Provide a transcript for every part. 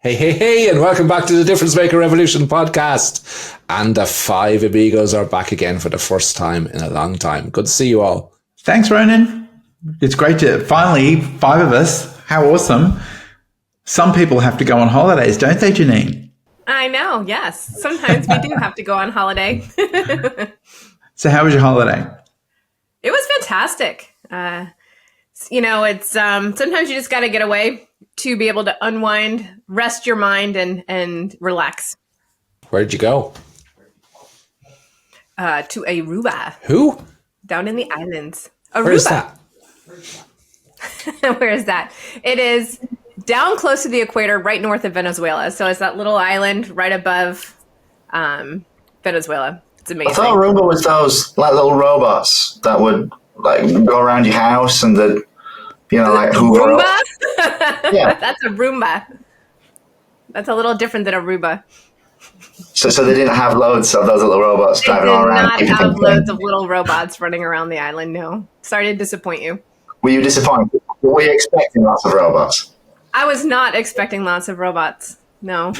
Hey, hey, hey, and welcome back to the Difference Maker Revolution podcast. And the five amigos are back again for the first time in a long time. Good to see you all. Thanks, Ronan. It's great to finally, five of us. How awesome. Some people have to go on holidays, don't they, Jeanine? I know, yes. Sometimes we do have to go on holiday. So how was your holiday? It was fantastic. It's sometimes you just got to get away to be able to unwind, rest your mind, and relax. Where'd you go? To Aruba. Who? Down in the islands. Aruba. Where's that? Where is that? It is down close to the equator, right north of Venezuela. So it's that little island right above Venezuela. It's amazing. I thought Aruba was those like little robots that would like go around your house and the, like Roomba? Yeah. That's a Roomba. That's a little different than Aruba. So they didn't have loads of those little robots driving all around. They did not have loads of little robots running around the island, no. Sorry to disappoint you. Were you disappointed? Were you expecting lots of robots? I was not expecting lots of robots, no.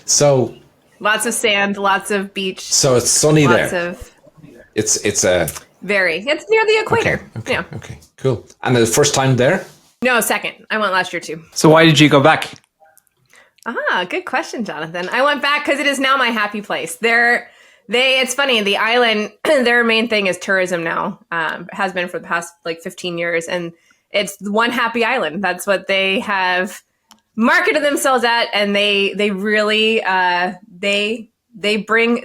So... Lots of sand, lots of beach. So it's sunny lots there. Of It's a... It's near the equator. Okay, cool. And the first time there? No, second. I went last year too. So why did you go back? Good question, Jonathan. I went back because it is now my happy place. It's funny, the island, their main thing is tourism now. Has been for the past 15 years. And it's one happy island. That's what they have marketed themselves at. And they really, they bring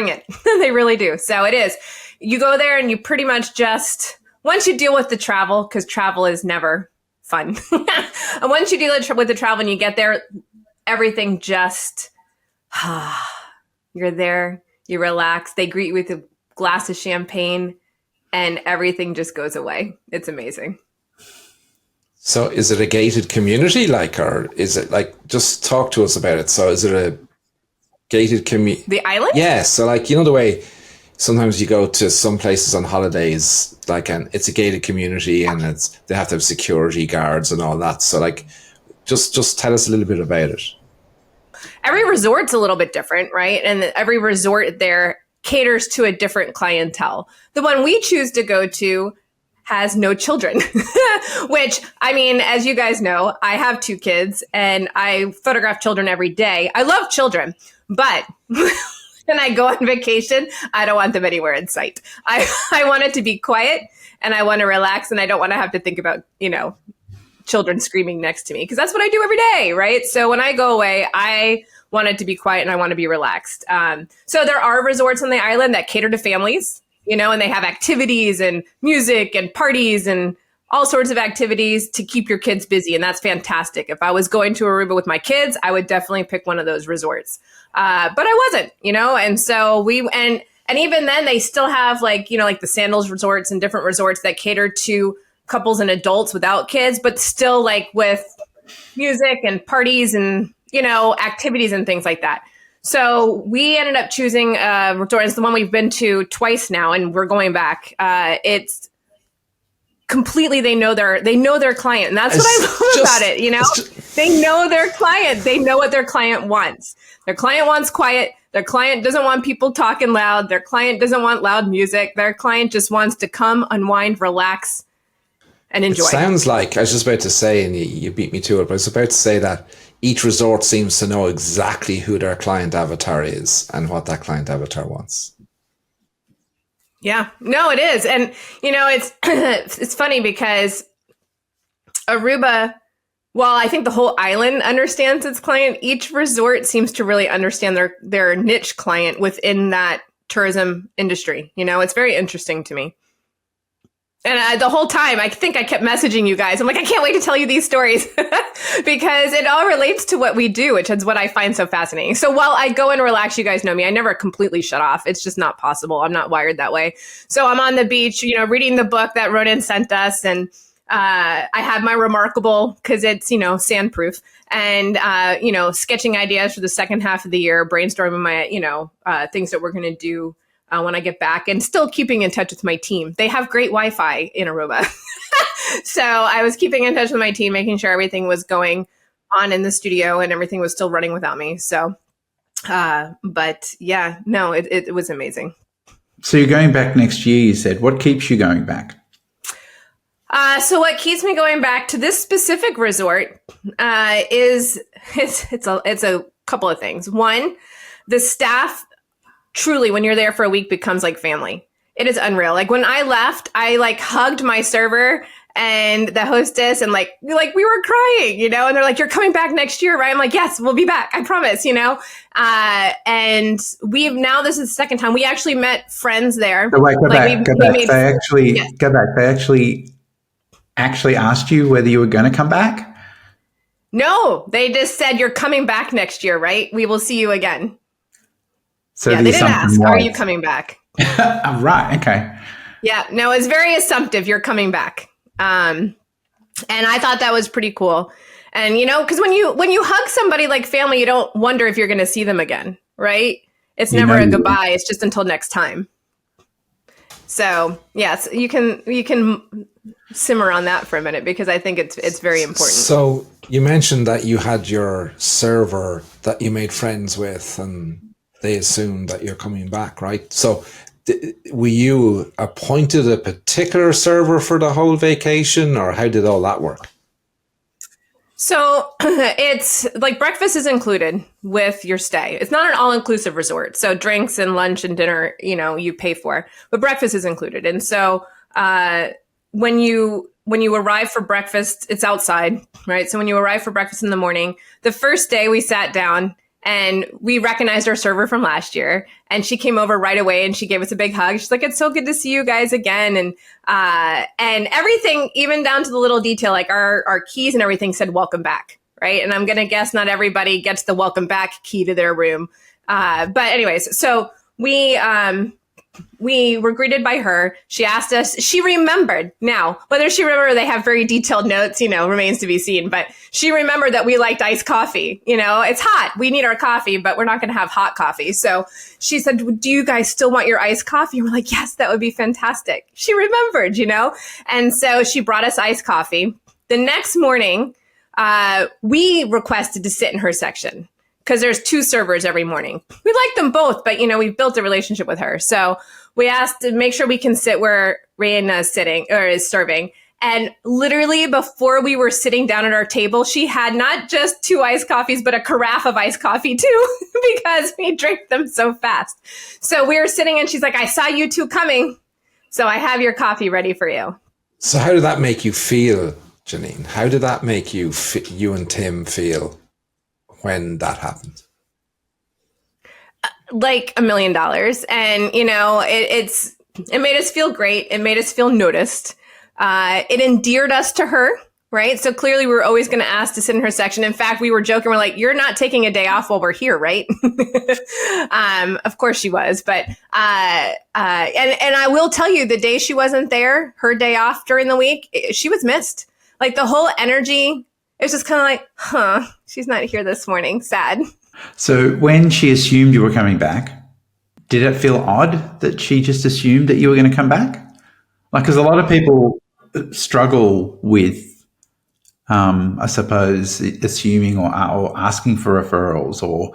it. They really do. So it is. You go there and you pretty much just, once you deal with the travel, because travel is never fun. And once you deal with the travel and you get there, everything just, you're there, you relax. They greet you with a glass of champagne and everything just goes away. It's amazing. So is it a gated community or is it just talk to us about it. So is it a gated community? The island? Yeah. So the way sometimes you go to some places on holidays, and it's a gated community and they have to have security guards and all that. So just tell us a little bit about it. Every resort's a little bit different, right? And every resort there caters to a different clientele. The one we choose to go to has no children, which, as you guys know, I have 2 kids and I photograph children every day. I love children, but when I go on vacation, I don't want them anywhere in sight. I want it to be quiet and I want to relax and I don't want to have to think about, children screaming next to me because that's what I do every day, right? So when I go away, I want it to be quiet and I want to be relaxed. So there are resorts on the island that cater to families, and they have activities and music and parties and all sorts of activities to keep your kids busy. And that's fantastic. If I was going to Aruba with my kids, I would definitely pick one of those resorts. But I wasn't, and so and even then they still have the Sandals resorts and different resorts that cater to couples and adults without kids, but still with music and parties and, activities and things like that. So we ended up choosing a resort. It's the one we've been to twice now, and we're going back. It's completely, they know their client. And that's what I love about it. They know their client. They know what their client wants. Their client wants quiet. Their client doesn't want people talking loud. Their client doesn't want loud music. Their client just wants to come, unwind, relax, and enjoy. It sounds like, I was just about to say, and you beat me to it, but I was about to say that each resort seems to know exactly who their client avatar is and what that client avatar wants. Yeah, no, it is. And, it's it's funny because Aruba, while I think the whole island understands its client, each resort seems to really understand their niche client within that tourism industry. It's very interesting to me. And the whole time, I think I kept messaging you guys. I'm like, I can't wait to tell you these stories because it all relates to what we do, which is what I find so fascinating. So while I go and relax, you guys know me, I never completely shut off. It's just not possible. I'm not wired that way. So I'm on the beach, reading the book that Ronan sent us. And I have my Remarkable because it's, sandproof and, sketching ideas for the second half of the year, brainstorming my, things that we're going to do when I get back and still keeping in touch with my team. They have great Wi-Fi in Aruba. So I was keeping in touch with my team, making sure everything was going on in the studio and everything was still running without me. So, but yeah, no, it was amazing. So you're going back next year, you said. What keeps you going back? So what keeps me going back to this specific resort is it's a couple of things. One, the staff truly, when you're there for a week, becomes like family. It is unreal. Like when I left, I like hugged my server and the hostess and like we were crying, you know, and they're like, "You're coming back next year, right?" I'm like, "Yes, we'll be back. I promise," you know? And this is the second time we actually met friends there. So wait, go back. Yes. Go back. They actually asked you whether you were going to come back? No, they just said, "You're coming back next year, right? We will see you again." So yeah, they didn't ask, "Are you coming back?" Right. Okay. Yeah, no, it's very assumptive. "You're coming back." And I thought that was pretty cool. And, you know, because when you hug somebody like family, you don't wonder if you're going to see them again, right? It's never a goodbye. It's just until next time. So, yes, you can simmer on that for a minute because I think it's very important. So you mentioned that you had your server that you made friends with and they assumed that you're coming back, right? So were you appointed a particular server for the whole vacation, or how did all that work? So it's like breakfast is included with your stay. It's not an all-inclusive resort. So drinks and lunch and dinner, you know, you pay for, but breakfast is included. And so when you arrive for breakfast, it's outside, right? So when you arrive for breakfast in the morning, the first day we sat down and we recognized our server from last year, and she came over right away and she gave us a big hug. She's like, "It's so good to see you guys again." And everything, even down to the little detail, like our keys and everything said "welcome back," right? And I'm going to guess not everybody gets the welcome back key to their room. But anyways, so we were greeted by her. She asked us, she remembered. Now, whether she remembered, they have very detailed notes, you know, remains to be seen. But she remembered that we liked iced coffee. You know, it's hot. We need our coffee, but we're not going to have hot coffee. So she said, "Do you guys still want your iced coffee?" And we're like, "Yes, that would be fantastic." She remembered, you know. And so she brought us iced coffee. The next morning, we requested to sit in her section, because there's 2 servers every morning. We like them both, but, you know, we've built a relationship with her. So we asked to make sure we can sit where Raina is serving. And literally before we were sitting down at our table, she had not just 2 iced coffees, but a carafe of iced coffee too, because we drink them so fast. So we were sitting and she's like, "I saw you 2 coming, so I have your coffee ready for you." So how did that make you feel, Jeanine? How did that make you and Tim feel when that happened? Like $1 million. And, you know, it made us feel great. It made us feel noticed. It endeared us to her, right? So clearly we were always going to ask to sit in her section. In fact, we were joking. We're like, "You're not taking a day off while we're here, right?" Of course she was. But, and I will tell you, the day she wasn't there, her day off during the week, she was missed. Like the whole energy, it was just kind of like, she's not here this morning. Sad. So when she assumed you were coming back, did it feel odd that she just assumed that you were going to come back? Like, because a lot of people struggle with, I suppose, assuming or asking for referrals or,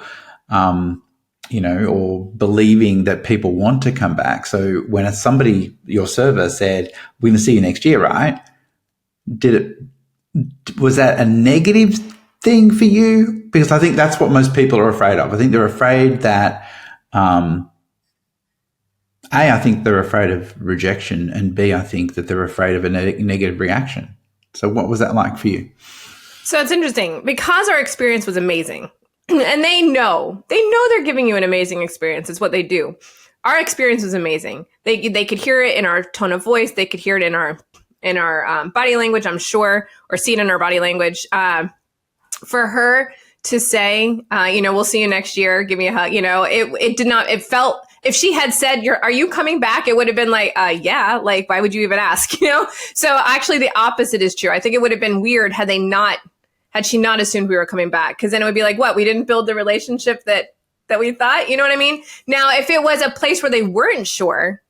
you know, or believing that people want to come back. So when somebody, your server, said, "We're going to see you next year," right? Was that a negative thing for you? Because I think that's what most people are afraid of. I think they're afraid that, I think they're afraid of rejection, and B, I think that they're afraid of a negative reaction. So what was that like for you? So it's interesting because our experience was amazing, and they know they're giving you an amazing experience. It's what they do. Our experience was amazing. They could hear it in our tone of voice. They could hear it in our body language, I'm sure, or see it in our body language. For her to say, you know, "We'll see you next year, give me a hug," you know, it did not, it felt, if she had said, "Are you coming back?" it would have been like, yeah, like, why would you even ask, you know? So actually the opposite is true. I think it would have been weird had she not assumed we were coming back, because then it would be like, what, we didn't build the relationship that we thought, you know what I mean? Now, if it was a place where they weren't sure,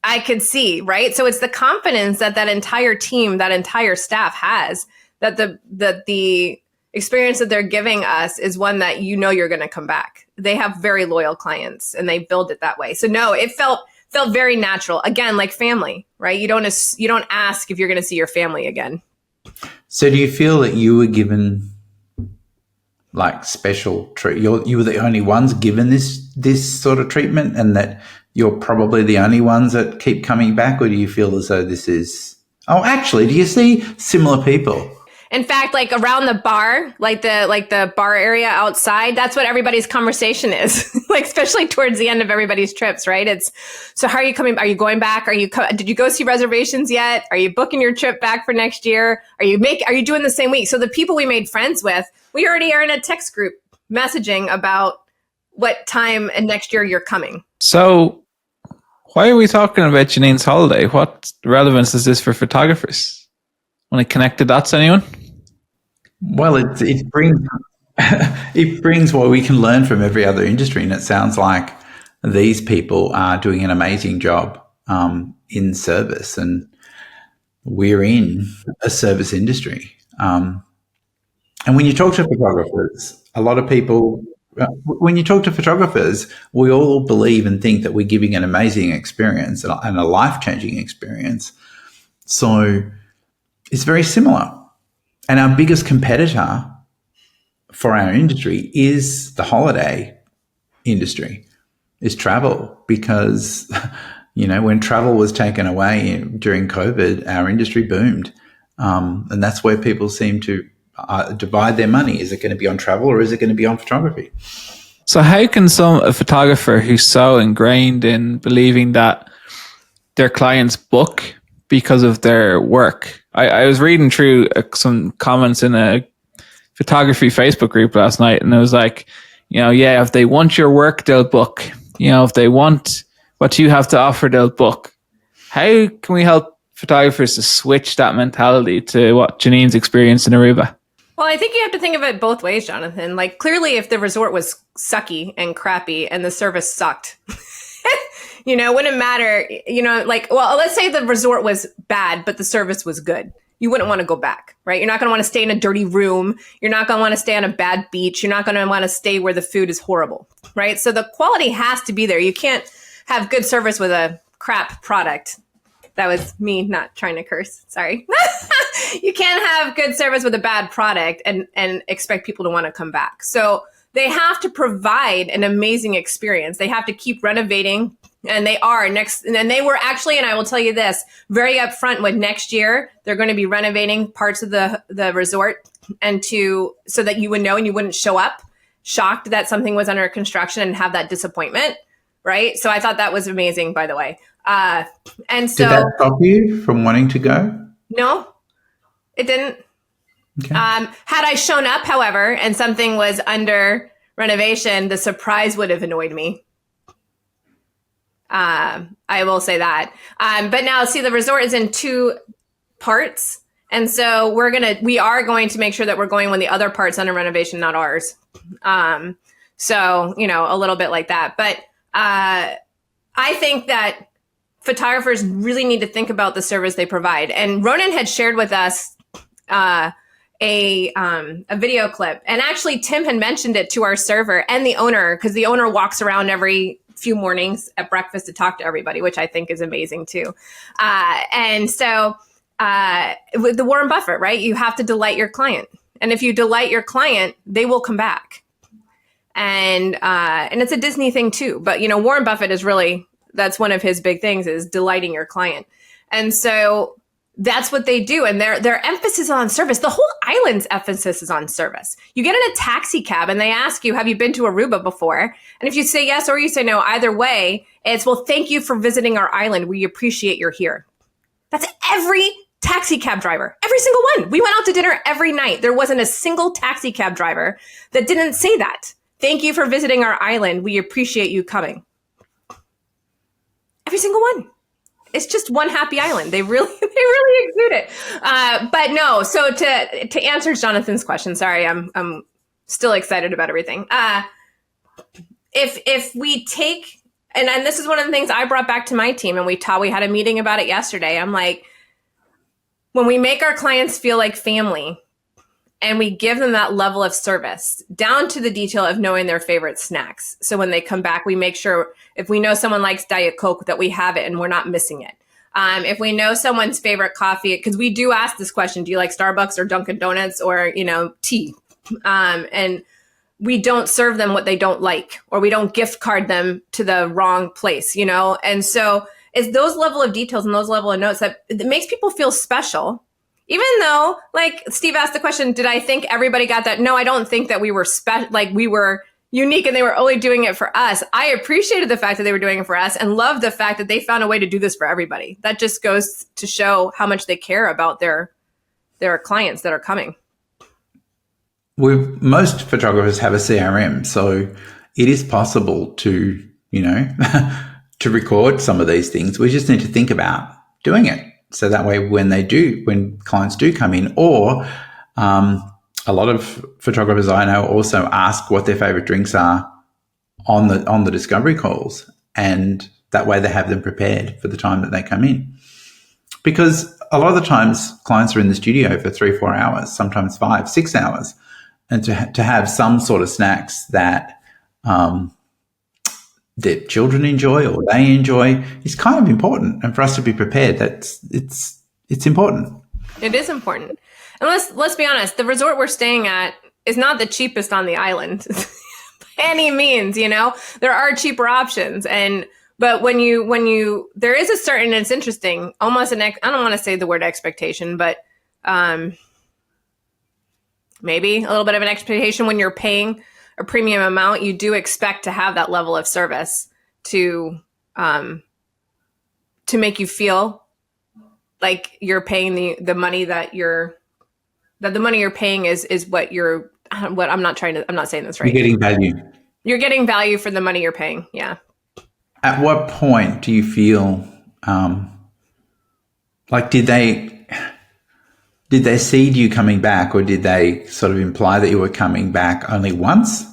I could see, right? So it's the confidence that that entire team, that entire staff has, that the experience that they're giving us is one that you know you're going to come back. They have very loyal clients and they build it that way. So no, it felt very natural. Again, like family, right? You don't ask if you're going to see your family again. So do you feel that you were given like special treat? You were the only ones given this sort of treatment, and that you're probably the only ones that keep coming back? Or do you feel as though this is... Oh, actually, do you see similar people? In fact, like around the bar, like the bar area outside, that's what everybody's conversation is. Like, especially towards the end of everybody's trips, right? It's, so how are you coming? Are you going back? Did you go see reservations yet? Are you booking your trip back for next year? Are you doing the same week? So the people we made friends with, we already are in a text group messaging about what time and next year you're coming. So why are we talking about Jeanine's holiday? What relevance is this for photographers? Want to connect the dots, anyone? Well, it brings it brings what we can learn from every other industry, and it sounds like these people are doing an amazing job in service, and we're in a service industry. And when you talk to photographers, a lot of people, when you talk to photographers, we all believe and think that we're giving an amazing experience and a life-changing experience. So it's very similar. And our biggest competitor for our industry is the holiday industry, is travel, because, you know, when travel was taken away during COVID, our industry boomed. And that's where people seem to divide their money. Is it going to be on travel or is it going to be on photography? So how can a photographer who's so ingrained in believing that their clients book because of their work? I was reading through some comments in a photography Facebook group last night, and it was like, you know, yeah, if they want your work, they'll book. You know, if they want what you have to offer, they'll book. How can we help photographers to switch that mentality to what Jeanine's experienced in Aruba? Well, I think you have to think of it both ways, Jonathan. Like, clearly, if the resort was sucky and crappy and the service sucked, you know, it wouldn't matter, you know, like, well, let's say the resort was bad, but the service was good. You wouldn't want to go back, right? You're not going to want to stay in a dirty room. You're not going to want to stay on a bad beach. You're not going to want to stay where the food is horrible, right? So the quality has to be there. You can't have good service with a crap product. That was me not trying to curse. Sorry. You can't have good service with a bad product and expect people to want to come back. So they have to provide an amazing experience. They have to keep renovating. And they are next, and they were actually, and I will tell you this, very upfront with next year, they're going to be renovating parts of the resort, and so that you would know and you wouldn't show up shocked that something was under construction and have that disappointment, right? So I thought that was amazing, by the way. And so, did that stop you from wanting to go? No, it didn't. Okay. Had I shown up, however, and something was under renovation, the surprise would have annoyed me. I will say that. But now, see, the resort is in 2 parts. And so we are going to make sure that we're going when the other part's under renovation, not ours. So, you know, a little bit like that. But I think that photographers really need to think about the service they provide. And Ronan had shared with us a video clip. And actually, Tim had mentioned it to our server and the owner, because the owner walks around every few mornings at breakfast to talk to everybody, which I think is amazing too. And so with the Warren Buffett, right? You have to delight your client. And if you delight your client, they will come back. And it's a Disney thing too. But, you know, Warren Buffett is really, that's one of his big things, is delighting your client. And so that's what they do. And their emphasis on service, the whole island's emphasis is on service. You get in a taxi cab and they ask you, have you been to Aruba before? And if you say yes or you say no, either way, it's, well, thank you for visiting our island. We appreciate you're here. That's every taxi cab driver, every single one. We went out to dinner every night. There wasn't a single taxi cab driver that didn't say that. Thank you for visiting our island. We appreciate you coming. Every single one. It's just one happy island. They really exude it. But no, so to answer Jonathan's question, sorry, I'm still excited about everything. If we take and this is one of the things I brought back to my team, and we had a meeting about it yesterday. I'm like, when we make our clients feel like family and we give them that level of service down to the detail of knowing their favorite snacks. So when they come back, we make sure if we know someone likes Diet Coke that we have it and we're not missing it. If we know someone's favorite coffee, because we do ask this question, do you like Starbucks or Dunkin' Donuts or, tea? And we don't serve them what they don't like, or we don't gift card them to the wrong place, And so it's those level of details and those level of notes that it makes people feel special. Even though, like Steve asked the question, did I think everybody got that? No, I don't think that we were we were unique and they were only doing it for us. I appreciated the fact that they were doing it for us and loved the fact that they found a way to do this for everybody. That just goes to show how much they care about their clients that are coming. Most photographers have a CRM, so it is possible to, to record some of these things. We just need to think about doing it. So that way when clients do come in, or a lot of photographers I know also ask what their favorite drinks are on the discovery calls. And that way they have them prepared for the time that they come in. Because a lot of the times clients are in the studio for 3-4 hours, sometimes 5-6 hours. And to have some sort of snacks that their children enjoy or they enjoy is kind of important. And for us to be prepared, it's important. It is important. And let's be honest, the resort we're staying at is not the cheapest on the island by any means, There are cheaper options. But when you there is a certain, it's interesting, almost I don't want to say the word expectation, but maybe a little bit of an expectation when you're paying a premium amount, you do expect to have that level of service to make you feel like you're paying the money that the money you're paying is what I'm not saying this right. You're getting value. You're getting value for the money you're paying. Yeah. At what point do you feel like did they seed you coming back, or did they sort of imply that you were coming back only once?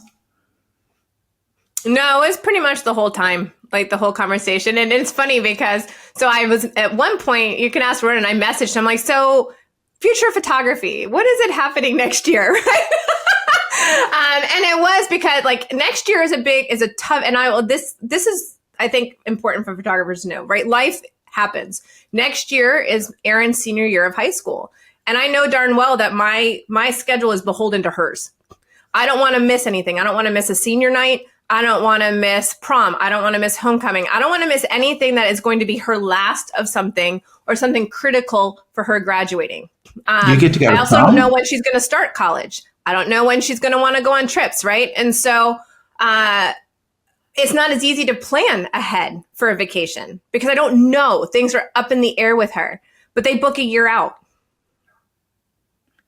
No, it was pretty much the whole time, like the whole conversation. And it's funny because, so I was at one point, you can ask Ronan, I messaged him like, so future photography, what is it happening next year? And it was because like next year is a tough, and this is, I think, important for photographers to know, right? Life happens. Next year is Erin's senior year of high school. And I know darn well that my schedule is beholden to hers. I don't want to miss anything. I don't want to miss a senior night. I don't want to miss prom. I don't want to miss homecoming. I don't want to miss anything that is going to be her last of something or something critical for her graduating. You get to go I to also prom? don't know when she's going to start college. I don't know when she's going to want to go on trips, right? And so it's not as easy to plan ahead for a vacation because I don't know. Things are up in the air with her, but they book a year out.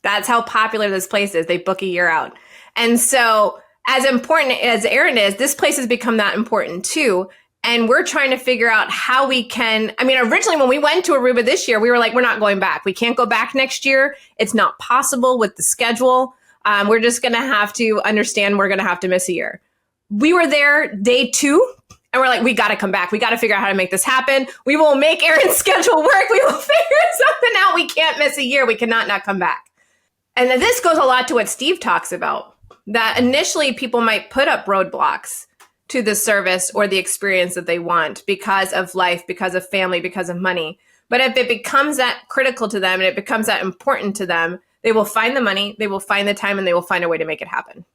That's how popular this place is. They book a year out. And so as important as Erin is, this place has become that important too. And we're trying to figure out how we can, originally when we went to Aruba this year, we were like, we're not going back. We can't go back next year. It's not possible with the schedule. We're just going to have to understand we're going to have to miss a year. We were there day 2 and we're like, we got to come back. We got to figure out how to make this happen. We will make Erin's schedule work. We will figure something out. We can't miss a year. We cannot not come back. And then this goes a lot to what Steve talks about, that initially people might put up roadblocks to the service or the experience that they want because of life, because of family, because of money. But if it becomes that critical to them and it becomes that important to them, they will find the money, they will find the time, and they will find a way to make it happen.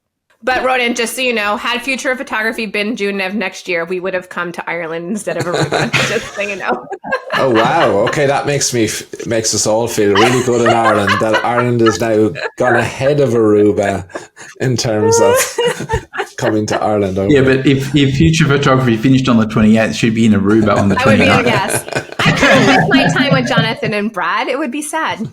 But Ronan, just so you know, had Future of Photography been June of next year, we would have come to Ireland instead of Aruba, just so you know. Oh, wow. Okay, that makes us all feel really good in Ireland, that Ireland has now gone ahead of Aruba in terms of coming to Ireland. Yeah, but if Future Photography finished on the 28th, she'd be in Aruba on the 29th. I would be a guess. I couldn't miss my time with Jonathan and Brad. It would be sad.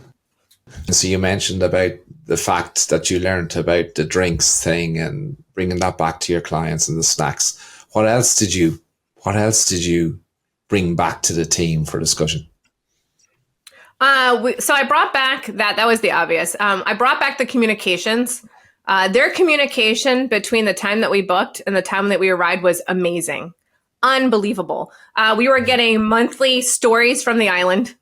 So you mentioned about the fact that you learned about the drinks thing and bringing that back to your clients and the snacks. What else did you bring back to the team for discussion? So I brought back that was the obvious. I brought back the communications. Their communication between the time that we booked and the time that we arrived was amazing. unbelievable. We were getting monthly stories from the island.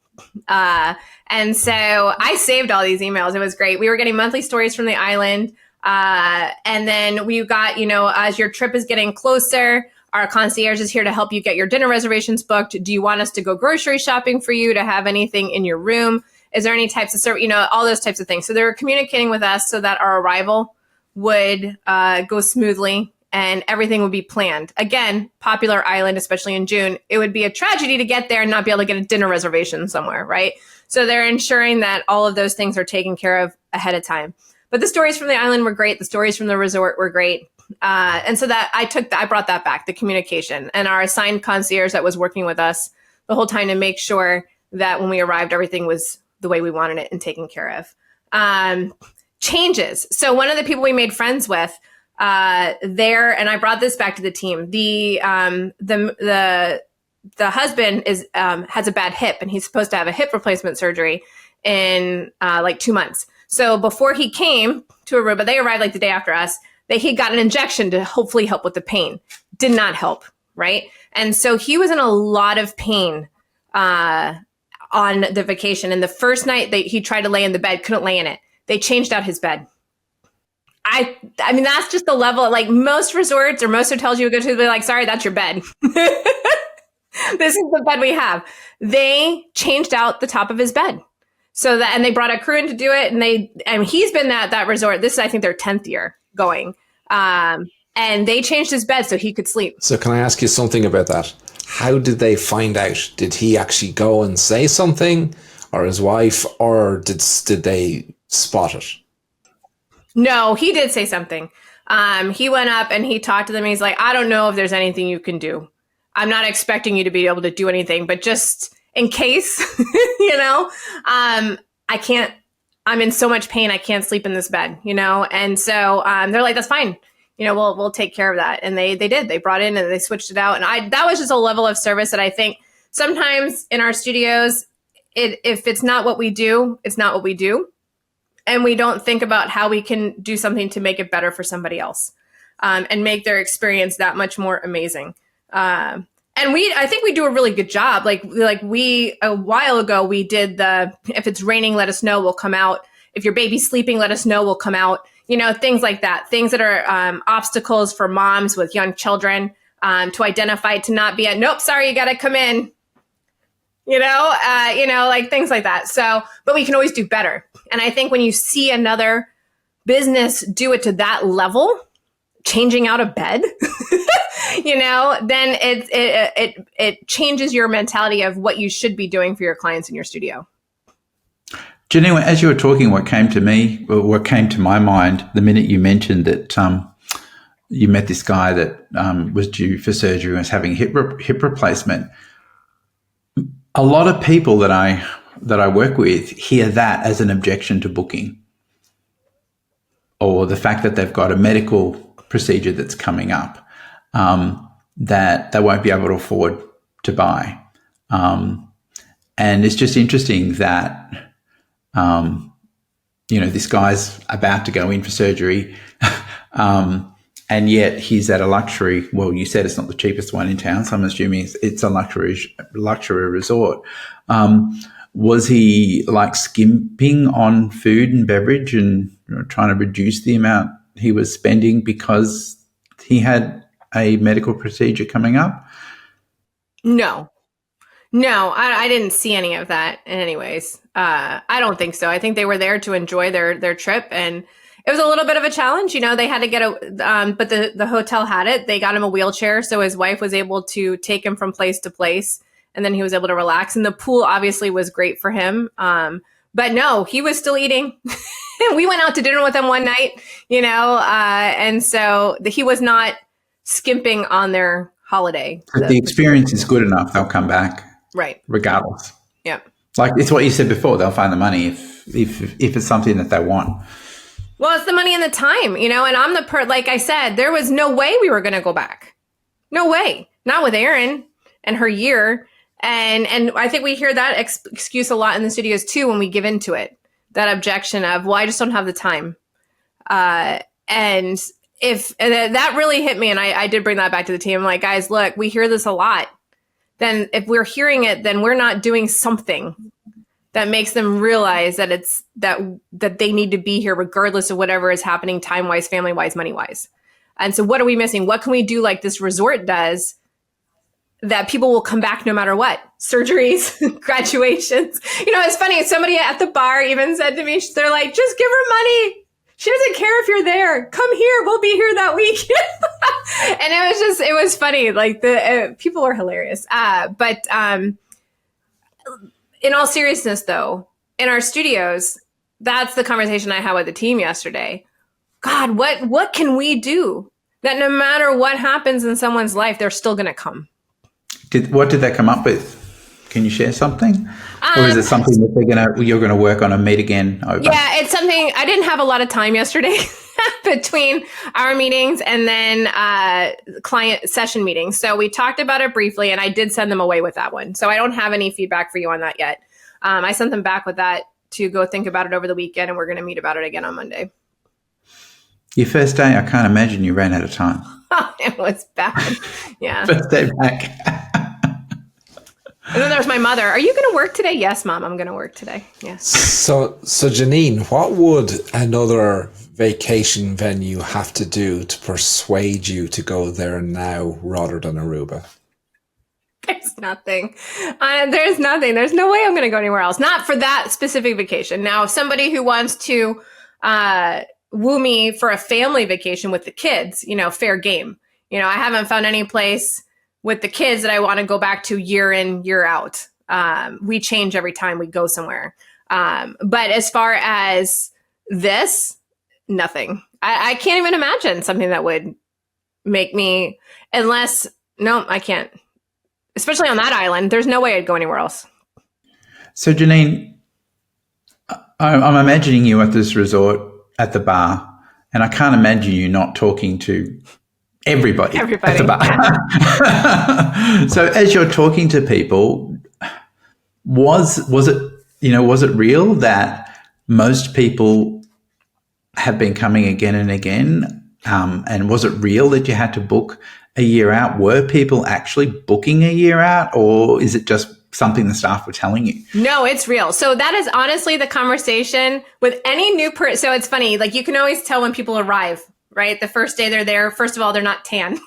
And so I saved all these emails. It was great. We were getting monthly stories from the island. And then we got, as your trip is getting closer, our concierge is here to help you get your dinner reservations booked. Do you want us to go grocery shopping for you, to have anything in your room? Is there any types of service, all those types of things. So they were communicating with us so that our arrival would go smoothly and everything would be planned. Again, popular island, especially in June, it would be a tragedy to get there and not be able to get a dinner reservation somewhere, right? So they're ensuring that all of those things are taken care of ahead of time. But the stories from the island were great. The stories from the resort were great. And so that I brought that back, the communication, and our assigned concierge that was working with us the whole time to make sure that when we arrived, everything was the way we wanted it and taken care of. Changes. So one of the people we made friends with there, and I brought this back to the team. The husband has a bad hip, and he's supposed to have a hip replacement surgery in like 2 months. So before he came to Aruba, they arrived like the day after us. He got an injection to hopefully help with the pain. Did not help, right? And so he was in a lot of pain on the vacation. And the first night he tried to lay in the bed, couldn't lay in it. They changed out his bed. I mean, that's just the level. Like most resorts or most hotels you would go to, they're like, sorry, that's your bed. This is the bed we have. They changed out the top of his bed. And they brought a crew in to do it. And he's been at that resort. This is, I think, their 10th year going. And they changed his bed so he could sleep. So can I ask you something about that? How did they find out? Did he actually go and say something, or his wife, or did they spot it? No, he did say something. He went up and he talked to them. He's like, I don't know if there's anything you can do. I'm not expecting you to be able to do anything, but just in case, I can't, I'm in so much pain. I can't sleep in this bed, And so they're like, that's fine. We'll take care of that. And they did. They brought in and they switched it out. And that was just a level of service that I think sometimes in our studios, if it's not what we do, it's not what we do. And we don't think about how we can do something to make it better for somebody else and make their experience that much more amazing. And I think we do a really good job. Like we, a while ago, we did if it's raining, let us know, we'll come out. If your baby's sleeping, let us know, we'll come out. Things like that. Things that are obstacles for moms with young children to identify, to not be nope, sorry, you got to come in. Like things like that. So, but we can always do better. And I think when you see another business do it to that level, changing out a bed, then it changes your mentality of what you should be doing for your clients in your studio. Jeanine, as you were talking, what came to my mind the minute you mentioned that you met this guy that was due for surgery and was having hip replacement. A lot of people that I work with hear that as an objection to booking, or the fact that they've got a medical procedure that's coming up that they won't be able to afford to buy. And it's just interesting that, this guy's about to go in for surgery and yet he's at a luxury, well, you said it's not the cheapest one in town, so I'm assuming it's a luxury resort. Was he like skimping on food and beverage and trying to reduce the amount he was spending because he had a medical procedure coming up? No, I didn't see any of that anyways. I don't think so. I think they were there to enjoy their trip, and it was a little bit of a challenge. They had to get but the hotel had it. They got him a wheelchair, so his wife was able to take him from place to place, and then he was able to relax. And the pool obviously was great for him. But no, he was still eating. We went out to dinner with him one night, and so he was not skimping on their holiday. If the experience is good enough, they'll come back. Right. Regardless. Yeah. Like it's what you said before, they'll find the money if it's something that they want. Well, it's the money and the time, and I'm like I said, there was no way we were going to go back. No way. Not with Erin and her year. And I think we hear that excuse a lot in the studios too when we give into it. That objection of, well, I just don't have the time. And and that really hit me, and I did bring that back to the team. I'm like, guys, look, we hear this a lot. Then if we're hearing it, then we're not doing something that makes them realize that it's that they need to be here regardless of whatever is happening time-wise, family-wise, money-wise. And so what are we missing? What can we do like this resort does that people will come back no matter what? Surgeries, graduations. It's funny. Somebody at the bar even said to me, they're like, just give her money. She doesn't care if you're there. Come here. We'll be here that week. And it was funny. Like the people are hilarious. But in all seriousness, though, in our studios, that's the conversation I had with the team yesterday. God, what can we do that no matter what happens in someone's life, they're still going to come? What did they come up with? Can you share something? Or is it something that you're going to work on and meet again over? Yeah, it's something. I didn't have a lot of time yesterday between our meetings and then client session meetings. So we talked about it briefly, and I did send them away with that one. So I don't have any feedback for you on that yet. I sent them back with that to go think about it over the weekend, and we're going to meet about it again on Monday. Your first day, I can't imagine you ran out of time. It was bad. Yeah. First day back. And then there's my mother. Are you going to work today? Yes, Mom, I'm going to work today. Yes. So Jeanine, what would another vacation venue have to do to persuade you to go there now rather than Aruba? There's nothing. There's nothing. There's no way I'm going to go anywhere else. Not for that specific vacation. Now, if somebody who wants to woo me for a family vacation with the kids, fair game. I haven't found any place with the kids that I want to go back to year in, year out. We change every time we go somewhere. But as far as this, nothing. I can't even imagine something that would make me, no, I can't. Especially on that island, there's no way I'd go anywhere else. So Jeanine, I'm imagining you at this resort at the bar, and I can't imagine you not talking to everybody at the bar. Yeah. So as you're talking to people, was it real that most people have been coming again and again? And was it real that you had to book a year out? Were people actually booking a year out, or is it just something the staff were telling you? No, it's real. So that is honestly the conversation with any new person. So it's funny, like you can always tell when people arrive, right? The first day they're there, first of all, they're not tan.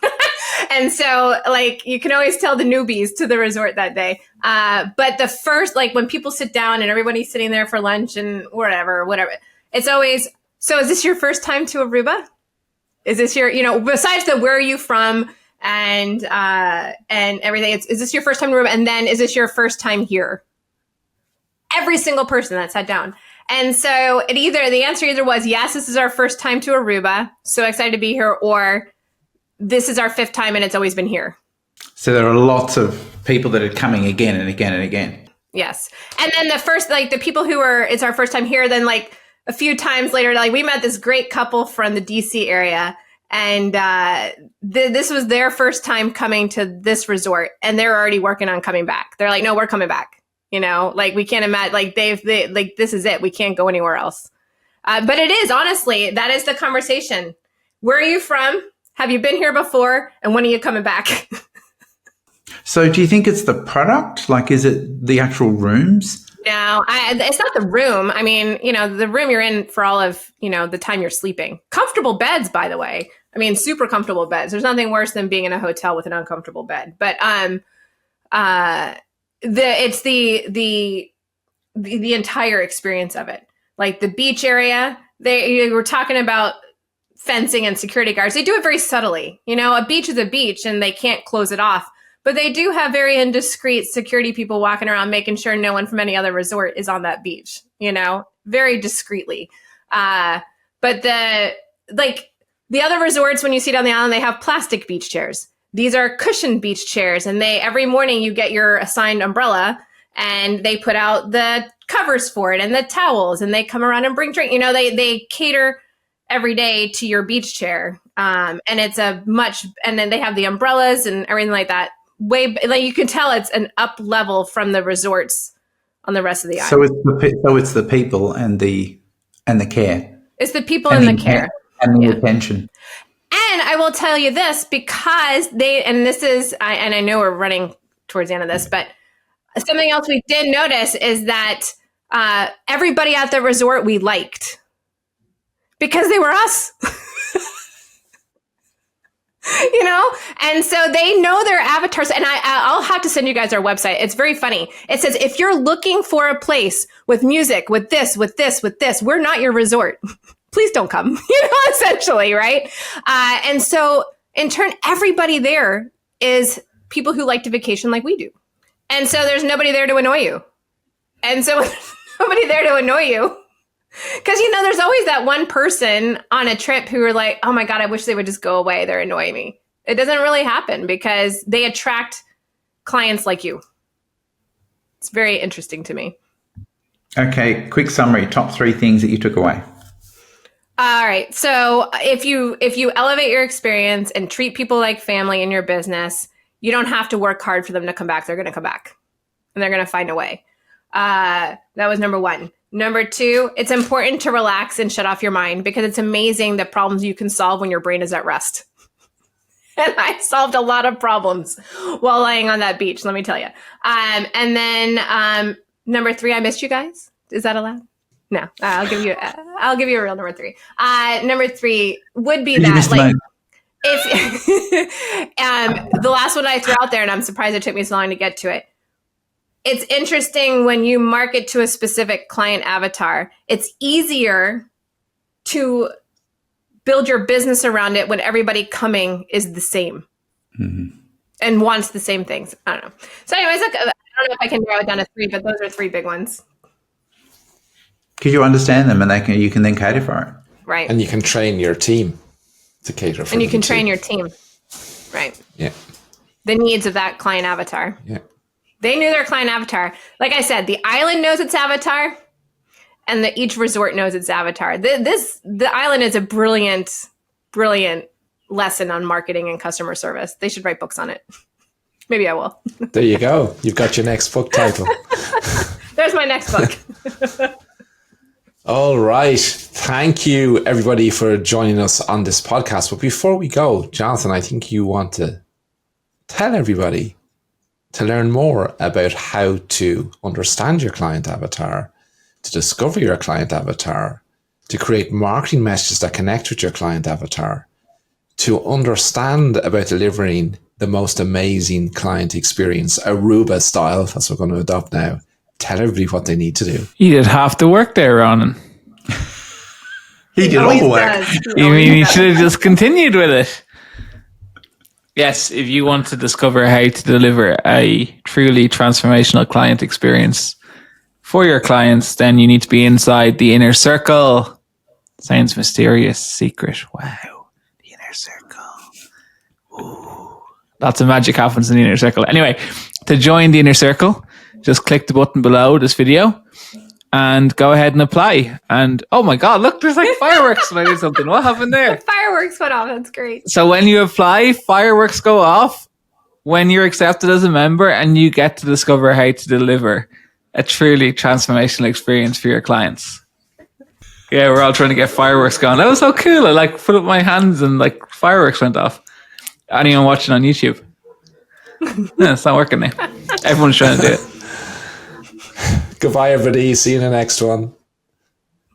And so like you can always tell the newbies to the resort that day. But the first, like when people sit down and everybody's sitting there for lunch and whatever, it's always, so is this your first time to Aruba? Is this your, besides the where are you from and everything, is this your first time to Aruba? And then is this your first time here? Every single person that sat down. And so the answer either was, yes, this is our first time to Aruba, so excited to be here, or this is our fifth time and it's always been here. So there are lots of people that are coming again and again and again. Yes. And then the first, like the people who are, it's our first time here, then like a few times later, like we met this great couple from the DC area, and this was their first time coming to this resort, and they're already working on coming back. They're like, no, we're coming back. Like we can't imagine, like they like, this is it. We can't go anywhere else. But it is, honestly, that is the conversation. Where are you from? Have you been here before? And when are you coming back? So do you think it's the product? Like, is it the actual rooms? No, it's not the room. I mean, the room you're in for all of, the time you're sleeping. Comfortable beds, by the way. I mean, super comfortable beds. There's nothing worse than being in a hotel with an uncomfortable bed. But it's the entire experience of it. Like the beach area, you were talking about fencing and security guards. They do it very subtly. A beach is a beach and they can't close it off. But they do have very indiscreet security people walking around making sure no one from any other resort is on that beach, very discreetly. But the other resorts, when you see down the island, they have plastic beach chairs. These are cushioned beach chairs, and every morning you get your assigned umbrella, and they put out the covers for it and the towels, and they come around and bring drink. They cater every day to your beach chair, and it's and then they have the umbrellas and everything like that. You can tell it's an up level from the resorts on the rest of the island. So it's the people and the care. It's the people and the care and the attention. I will tell you this, because I know we're running towards the end of this, but something else we did notice is that everybody at the resort we liked because they were us. You know, and so they know their avatars. And I'll have to send you guys our website. It's very funny. It says, if you're looking for a place with music, with this, we're not your resort. Please don't come, you know, essentially, right? And so in turn, everybody there is people who like to vacation like we do. And so there's nobody there to annoy you. And so nobody there to annoy you. Because, you know, there's always that one person on a trip who are like, oh my God, I wish they would just go away. They're annoying me. It doesn't really happen because they attract clients like you. It's very interesting to me. Okay, quick summary. Top 3 things that you took away. All right. So if you elevate your experience and treat people like family in your business, you don't have to work hard for them to come back. They're going to come back and they're going to find a way. That was number 1. Number 2, it's important to relax and shut off your mind because it's amazing the problems you can solve when your brain is at rest. And I solved a lot of problems while lying on that beach, let me tell you. And then number 3, I missed you guys. Is that allowed? No, I'll give you a real number 3. Number 3 would be that, like, if the last one I threw out there, and I'm surprised it took me so long to get to it. It's interesting when you market to a specific client avatar, it's easier to build your business around it when everybody coming is the same and wants the same things. I don't know. So anyways, look, I don't know if I can narrow it down to 3, but those are 3 big ones. Because you understand them and you can then cater for it. Right. And you can train your team to cater for And you them can too. train your team. Right. Yeah. The needs of that client avatar. Yeah. They knew their client avatar. Like I said, the island knows its avatar, and each resort knows its avatar. The island is a brilliant lesson on marketing and customer service. They should write books on it. Maybe I will. There you go. You've got your next book title. There's my next book. All right. Thank you, everybody, for joining us on this podcast. But before we go, Jonathan, I think you want to tell everybody to learn more about how to understand your client avatar, to discover your client avatar, to create marketing messages that connect with your client avatar, to understand about delivering the most amazing client experience, Aruba style. That's what we're going to adopt now. Tell everybody what they need to do. You did half the work there, Ronan. He did all the work. You mean you should have just continued with it? Yes, if you want to discover how to deliver a truly transformational client experience for your clients, then you need to be inside the inner circle. Sounds mysterious, secret. Wow, the inner circle. Ooh. Lots of magic happens in the inner circle. Anyway, to join the inner circle, just click the button below this video and go ahead and apply. And oh my God, look, there's like fireworks when I did something. What happened there? Fireworks went off. That's great. So when you apply, fireworks go off when you're accepted as a member, and you get to discover how to deliver a truly transformational experience for your clients. Yeah, we're all trying to get fireworks going. That was so cool. I like put up my hands and like fireworks went off. Anyone watching on YouTube? No, it's not working now. Everyone's trying to do it. Goodbye, everybody. See you in the next one.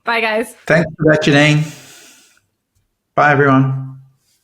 Bye, guys. Thanks for that, Jeanine. Bye, everyone.